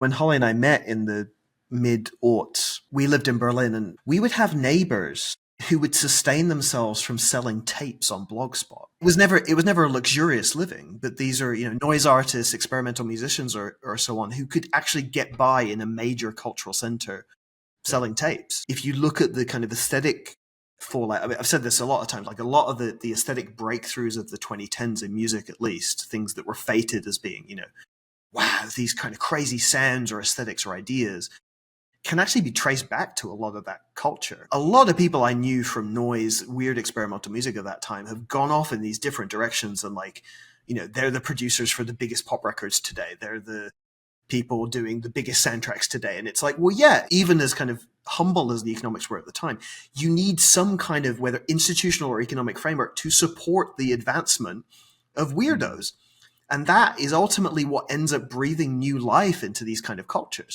When Holly and I met in the mid-aughts, we lived in Berlin, and we would have neighbors who would sustain themselves from selling tapes on Blogspot. It was never a luxurious living, but these are, noise artists, experimental musicians, or so on, who could actually get by in a major cultural center selling tapes. If you look at the kind of aesthetic fallout, I mean, I've said this a lot of times, like a lot of the aesthetic breakthroughs of the 2010s in music, at least, things that were fated as being, wow, these kind of crazy sounds or aesthetics or ideas, can actually be traced back to a lot of that culture. A lot of people I knew from noise, weird experimental music of that time have gone off in these different directions, and they're the producers for the biggest pop records today. They're the people doing the biggest soundtracks today. And it's like, well, yeah, even as kind of humble as the economics were at the time, you need some kind of, whether institutional or economic framework, to support the advancement of weirdos. And that is ultimately what ends up breathing new life into these kind of cultures.